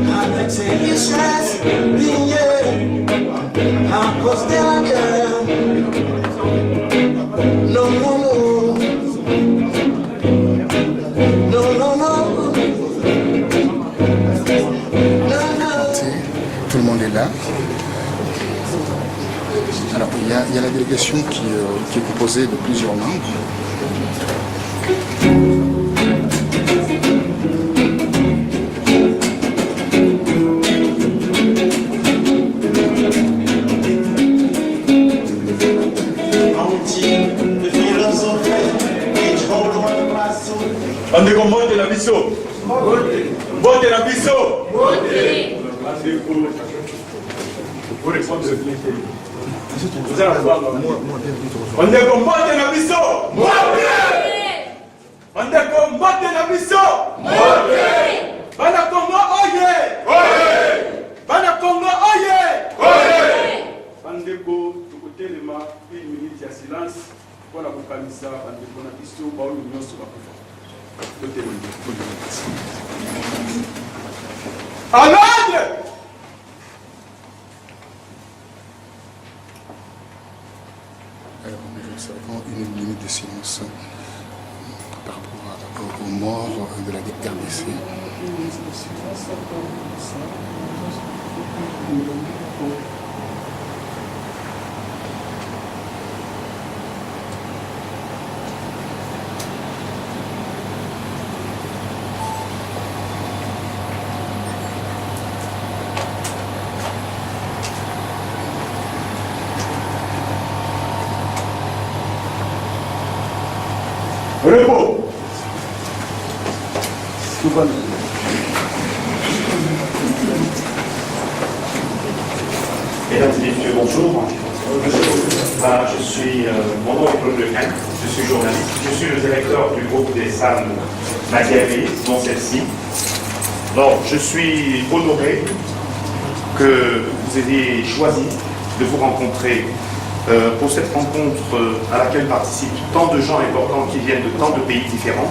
Avec ses richesses liées à cause de la guerre. Non, non, non. Non, non, non. Tout le monde est là. Alors, il y a la délégation qui est composée de plusieurs membres. Andeko mbote na biso. Mbote na biso. Andeko mbote na biso. Andeko mbote na biso. Bana Kongo oye. Bana Kongo oye. Andeko tukotelema 1 minute ya silence mpona kokanisa bandeko na biso baoyo nyonso bakufa. À l'ordre! Alors, on observons une minute de silence par rapport aux morts de la RDC. Repos. Mesdames et messieurs, bonjour. Je suis, mon nom est Claude Lequin, je suis journaliste. Je suis le directeur du groupe des femmes Machiavé, dont celle-ci. Donc, je suis honoré que vous ayez choisi de vous rencontrer pour cette rencontre à laquelle participent tant de gens importants qui viennent de tant de pays différents.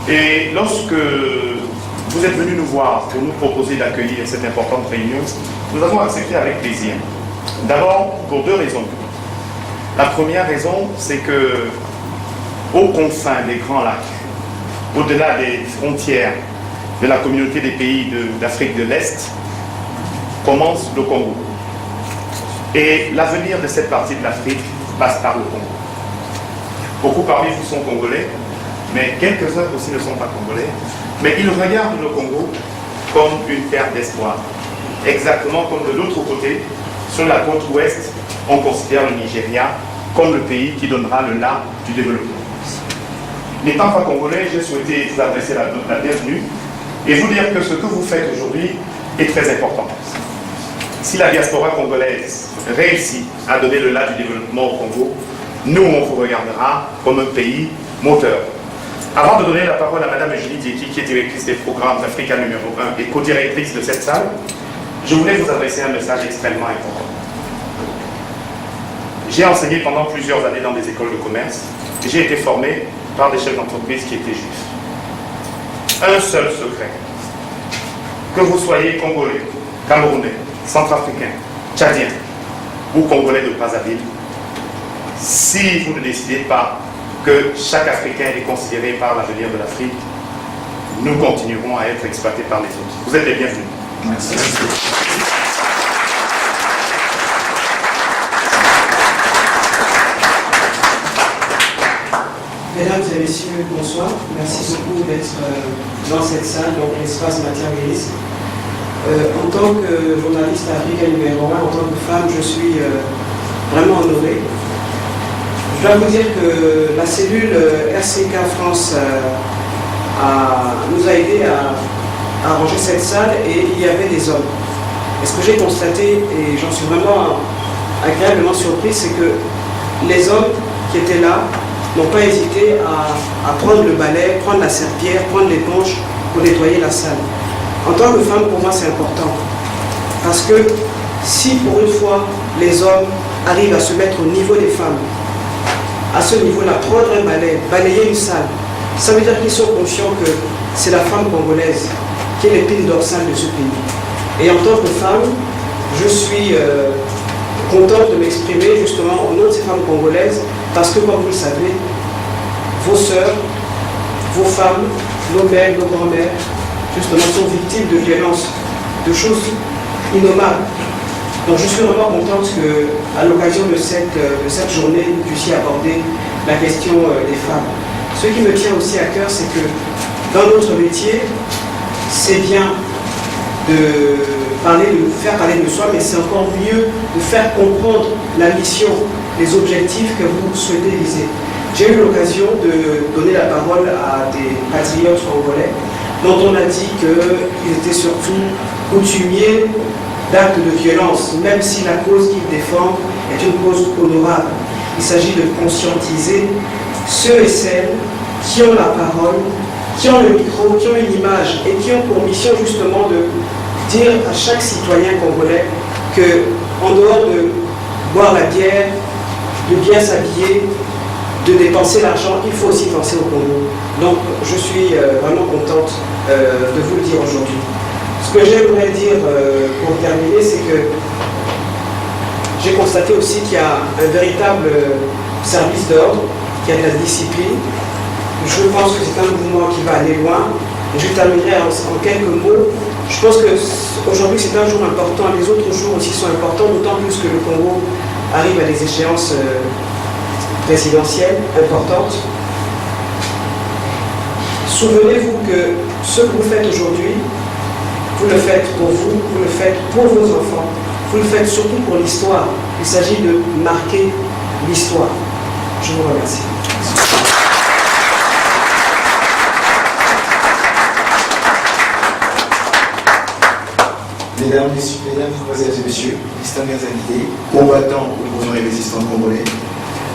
Et lorsque vous êtes venus nous voir pour nous proposer d'accueillir cette importante réunion, nous avons accepté avec plaisir. D'abord, pour 2 raisons. La première raison, c'est que, aux confins des Grands Lacs, au-delà des frontières de la communauté des pays d'Afrique de l'Est, commence le Congo. Et l'avenir de cette partie de l'Afrique passe par le Congo. Beaucoup parmi vous sont congolais, mais quelques-uns aussi ne sont pas congolais. Mais ils regardent le Congo comme une terre d'espoir. Exactement comme de l'autre côté, sur la côte ouest, on considère le Nigeria comme le pays qui donnera le la du développement. N'étant pas congolais, j'ai souhaité vous adresser la bienvenue et vous dire que ce que vous faites aujourd'hui est très important. Si la diaspora congolaise réussit à donner le la du développement au Congo, nous, on vous regardera comme un pays moteur. Avant de donner la parole à Mme Julie Dieki, qui est directrice des programmes Africa numéro 1 et co-directrice de cette salle, je voulais vous adresser un message extrêmement important. J'ai enseigné pendant plusieurs années dans des écoles de commerce et j'ai été formé par des chefs d'entreprise qui étaient juifs. Un seul secret. Que vous soyez congolais, camerounais, centrafricain, tchadien ou congolais de Brazzaville, si vous ne décidez pas que chaque Africain est considéré par l'avenir de l'Afrique, nous continuerons à être exploités par les autres. Vous êtes les bienvenus. Merci. Mesdames et messieurs, bonsoir. Merci beaucoup d'être dans cette salle, donc l'espace matérialiste. En tant que journaliste Africa numéro 1, en tant que femme, je suis vraiment honorée. Je dois vous dire que la cellule RCK France nous a aidé à arranger cette salle et il y avait des hommes. Et ce que j'ai constaté, et j'en suis vraiment agréablement surpris, c'est que les hommes qui étaient là n'ont pas hésité à prendre le balai, prendre la serpillière, prendre l'éponge pour nettoyer la salle. En tant que femme, pour moi, c'est important. Parce que si pour une fois, les hommes arrivent à se mettre au niveau des femmes, à ce niveau-là, prendre un balai, balayer une salle, ça veut dire qu'ils sont conscients que c'est la femme congolaise qui est l'épine dorsale de ce pays. Et en tant que femme, je suis contente de m'exprimer justement au nom de ces femmes congolaises, parce que comme vous le savez, vos sœurs, vos femmes, nos mères, nos grands-mères, justement sont victimes de violences, de choses innommables. Donc je suis vraiment contente qu'à l'occasion de cette journée, vous puissiez aborder la question des femmes. Ce qui me tient aussi à cœur, c'est que dans notre métier, c'est bien de faire parler de soi, mais c'est encore mieux de faire comprendre la mission, les objectifs que vous souhaitez viser. J'ai eu l'occasion de donner la parole à des patriotes congolais dont on a dit qu'ils étaient surtout coutumiers d'actes de violence, même si la cause qu'ils défendent est une cause honorable. Il s'agit de conscientiser ceux et celles qui ont la parole, qui ont le micro, qui ont une image et qui ont pour mission justement de dire à chaque citoyen congolais qu'en dehors de boire la bière, de bien s'habiller, de dépenser l'argent, il faut aussi penser au Congo. Donc je suis vraiment contente de vous le dire aujourd'hui. Ce que j'aimerais dire pour terminer, c'est que j'ai constaté aussi qu'il y a un véritable service d'ordre, qu'il y a de la discipline. Je pense que c'est un mouvement qui va aller loin. Je terminerai en quelques mots. Je pense qu'aujourd'hui c'est un jour important, les autres jours aussi sont importants, d'autant plus que le Congo arrive à des échéances présidentielles importantes. Souvenez-vous que ce que vous faites aujourd'hui, vous le faites pour vous, vous le faites pour vos enfants, vous le faites surtout pour l'histoire. Il s'agit de marquer l'histoire. Je vous remercie. Mesdames, Mesdemoiselles et Messieurs, distingués invités, combattants ou mouvements et résistants congolais,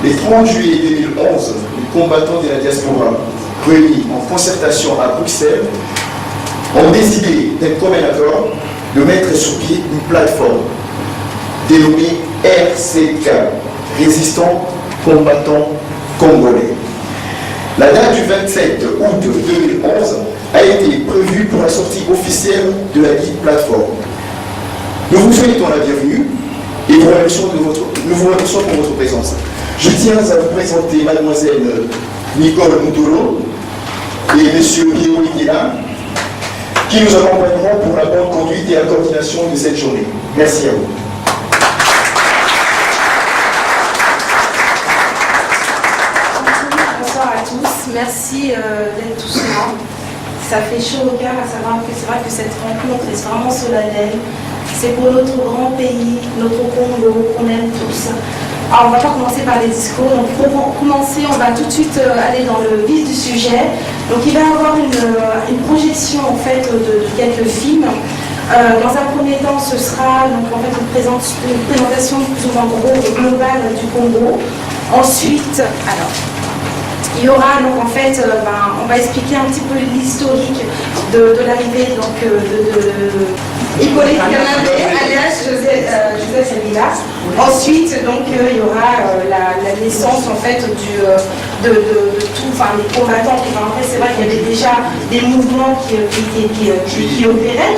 le 30 juillet 2011, les combattants de la diaspora, réunis en concertation à Bruxelles, ont décidé d'un commun accord de mettre sur pied une plateforme dénommée RCK, Résistants Combattants Congolais. La date du 27 août 2011 a été prévue pour la sortie officielle de la dite plateforme. Nous vous souhaitons la bienvenue et nous vous remercions pour votre présence. Je tiens à vous présenter mademoiselle Nicole Moutolo et monsieur Léo Ikela, qui nous accompagneront pour la bonne conduite et la coordination de cette journée. Merci à vous. Bonsoir à tous, merci d'être tous là. Ça fait chaud au cœur à savoir que c'est vrai que cette rencontre est vraiment solennelle. C'est pour notre grand pays, notre Congo, qu'on aime tous. Alors on ne va pas commencer par les discours, donc pour commencer, on va tout de suite aller dans le vif du sujet. Donc il va y avoir une projection en fait de quelques films. Dans un premier temps, ce sera donc, en fait, une présentation plus ou moins globale du Congo. Ensuite, alors, il y aura donc en fait, on va expliquer un petit peu l'historique de l'arrivée donc de Hippolyte Kanambe, alias Joseph Kabila. Ensuite, donc il y aura la naissance en fait de tout, enfin les combattants. Enfin, en fait, c'est vrai qu'il y avait déjà des mouvements qui opéraient.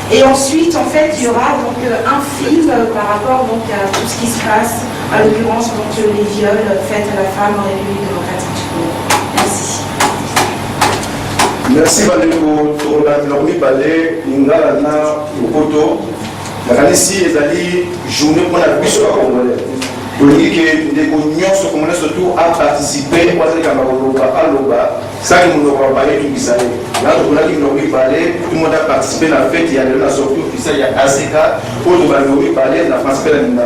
Et ensuite, en fait, il y aura donc un film par rapport donc à tout ce qui se passe, à l'occurrence donc les viols faits à la femme en République démocratique du Congo. Merci. Merci Valéo Toronami Balé, Ingala na Okoto. La Kanisi ezali journée pour la biso à Congolais. Donc il y a des nyonso Congolais surtout à participer kwa zali kama aloba ça qui nous aura parlé tout ça. Là on a dit nous parler tout le monde a participé à la fête il y a la surtout qui ça il y a ACK pour nous parler la France pela nina.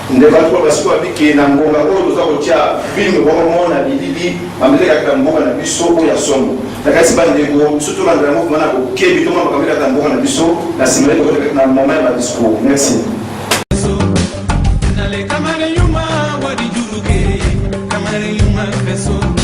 Ndeba kwa parce que avec na ngonga ko za kotia film kwa mona bibibi ameleka kwa mboga na biso ya somo. La kasi ba ndego surtout dans le mouvement na ko kebi to mama kamela kwa mboga na biso na simele ko na moment ba discours. Merci. Kamare yuma wadi juruge, kamare yuma peso.